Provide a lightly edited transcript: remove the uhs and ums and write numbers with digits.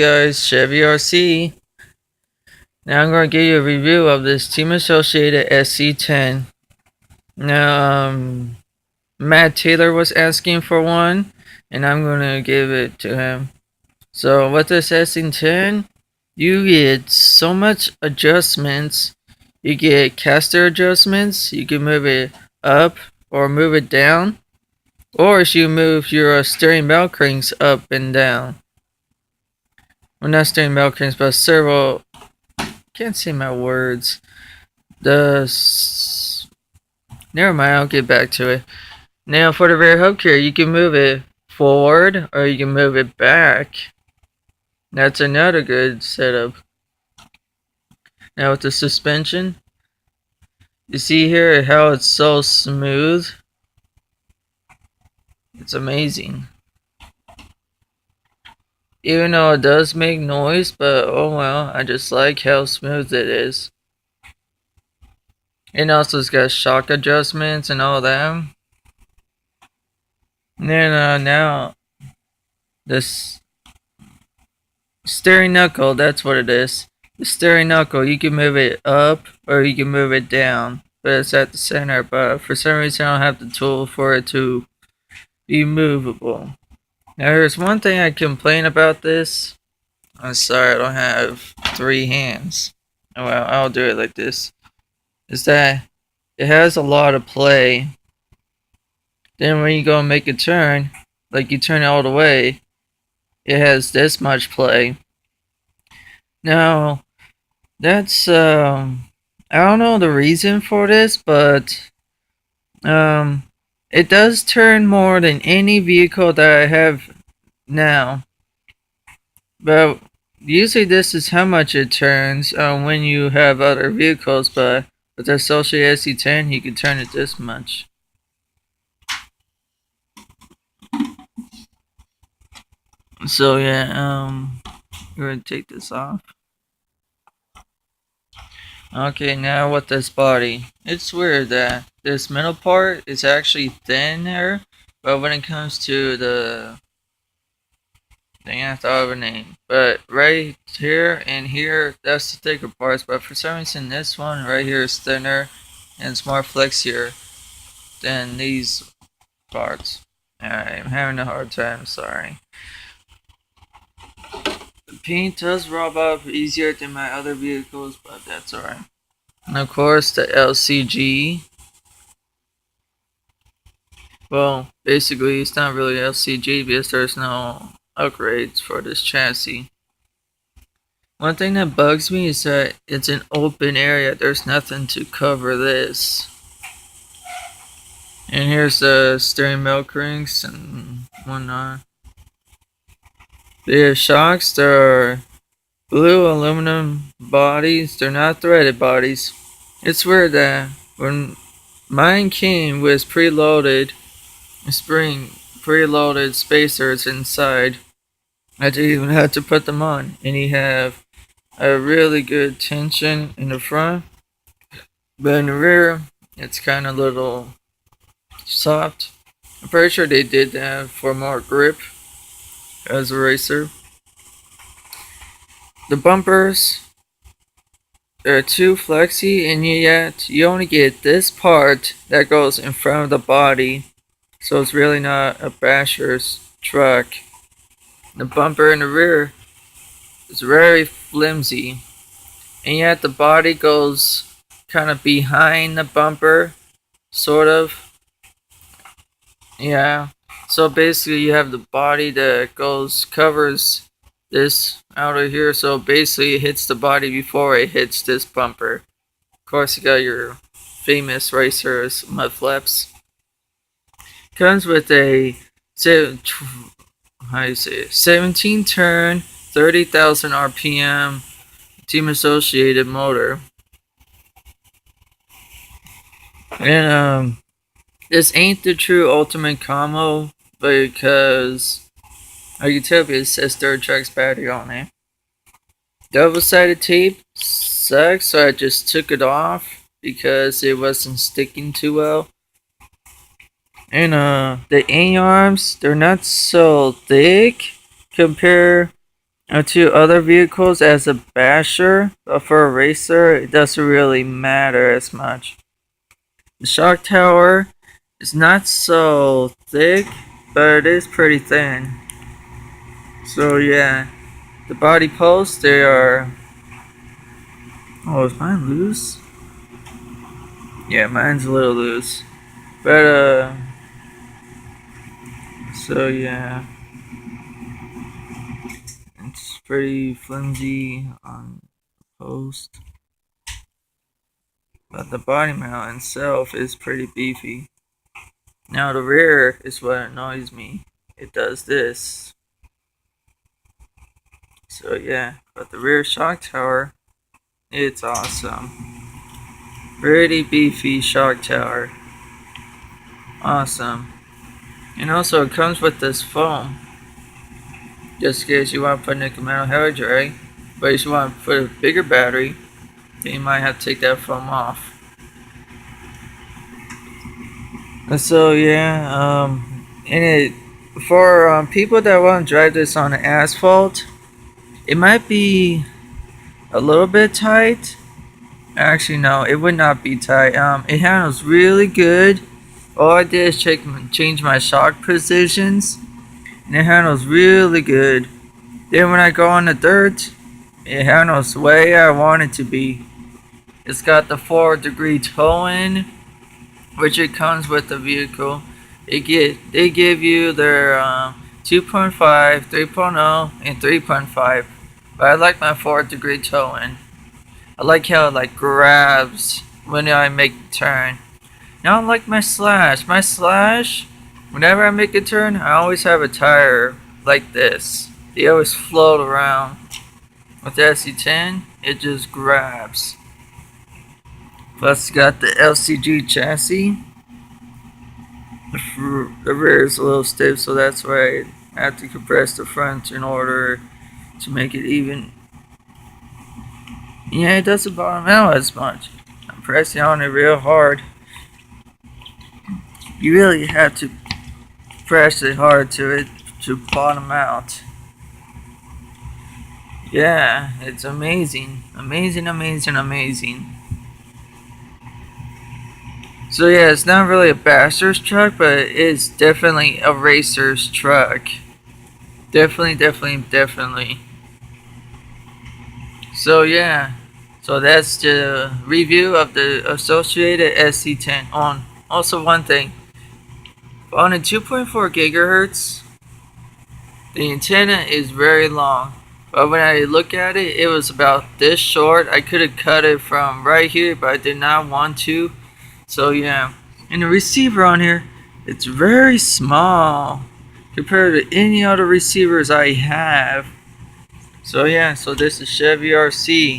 Guys, Chevy RC. Now I'm going to give you a review of this Team Associated sc10. Now, Matt Taylor was asking for one, and I'm going to give it to him. So with this sc10, you get so much adjustments. You get caster adjustments. You can move it up or move it down, or you move your steering bell cranks up and down. Well, not steering bell cranks, but several. Can't say my words. Never mind, I'll get back to it. Now for the rear hub carrier, you can move it forward or you can move it back. That's another good setup. Now with the suspension, you see here how it's so smooth. It's amazing. Even though it does make noise, but oh well, I just like how smooth it is. And also it's got shock adjustments and all that. And then now this steering knuckle, that's what it is. The steering knuckle, you can move it up or you can move it down, but it's at the center. But for some reason I don't have the tool for it to be movable. Now there's one thing I complain about this. I'm sorry I don't have 3 hands. Oh well, I'll do it like this. Is that it has a lot of play. Then when you go and make a turn, like you turn it all the way, it has this much play. Now, that's I don't know the reason for this, but it does turn more than any vehicle that I have now. But usually this is how much it turns when you have other vehicles, but with the Associated sc10 you can turn it this much. So yeah, we're gonna take this off. Okay, now with this body, it's weird that this middle part is actually thinner, but when it comes to the thing, I thought of a name. But right here and here, that's the thicker parts. But for some reason, this one right here is thinner and it's more flexier than these parts. I'm having a hard time, sorry. The paint does rub off easier than my other vehicles, but that's alright. And of course, the LCG. Well, basically, it's not really LCG because there's no upgrades for this chassis. One thing that bugs me is that it's an open area. There's nothing to cover this. And here's the steering wheel cranks and whatnot. The shocks, they're blue aluminum bodies. They're not threaded bodies. It's weird that when mine came with preloaded spacers inside, I didn't even have to put them on. And you have a really good tension in the front, but in the rear, it's kind of a little soft. I'm pretty sure they did that for more grip as a racer. The bumpers are too flexy, and yet you only get this part that goes in front of the body, so it's really not a basher's truck. The bumper in the rear is very flimsy, and yet the body goes kind of behind the bumper, sort of. Yeah, so basically you have the body that covers this out of here, so basically it hits the body before it hits this bumper. Of course, you got your famous racers mud flaps. Comes with a 17 turn, 30,000 RPM Team Associated motor. And this ain't the true ultimate combo because I can tell it says third track's battery on it. Double-sided tape sucks, so I just took it off because it wasn't sticking too well. And the A-arms, they're not so thick compared To other vehicles as a basher, but for a racer, it doesn't really matter as much. The shock tower is not so thick, but it is pretty thin. So yeah, the body posts, they are... Oh, is mine loose? Yeah, mine's a little loose. But, so yeah. It's pretty flimsy on the post. But the body mount itself is pretty beefy. Now the rear is what annoys me. It does this. So yeah, but the rear shock tower, it's awesome. Pretty beefy shock tower. Awesome. And also it comes with this foam. Just in case you want to put nickel metal hair dry. But if you want to put a bigger battery, then you might have to take that foam off. And so yeah, and it for people that want to drive this on asphalt, it might be a little bit tight. Actually, no, it would not be tight. It handles really good. All I did is change my shock positions, and it handles really good. Then when I go on the dirt, it handles the way I want it to be. It's got the 4-degree toe-in, which it comes with the vehicle. They give you their 2.5, 3.0, and 3.5. But I like my 4-degree toe-in. I like how it like grabs when I make the turn. Now I like my slash. My slash, whenever I make a turn, I always have a tire like this. They always float around. With the sc10, it just grabs. Plus it's got the LCG chassis. The rear is a little stiff, so that's why I have to compress the front in order to make it even. Yeah, it doesn't bottom out as much. I'm pressing on it real hard. You really have to press it hard to bottom out. Yeah, it's amazing. Amazing, amazing, amazing. So yeah, it's not really a basher's truck, but it is definitely a racer's truck. Definitely, definitely, definitely. So yeah, so that's the review of the associated sc10. On also one thing, on a 2.4 gigahertz, the antenna is very long. But when I look at it, it was about this short. I could have cut it from right here, but I did not want to. So yeah, and the receiver on here, it's very small compared to any other receivers I have. So yeah, so this is Chevy RC.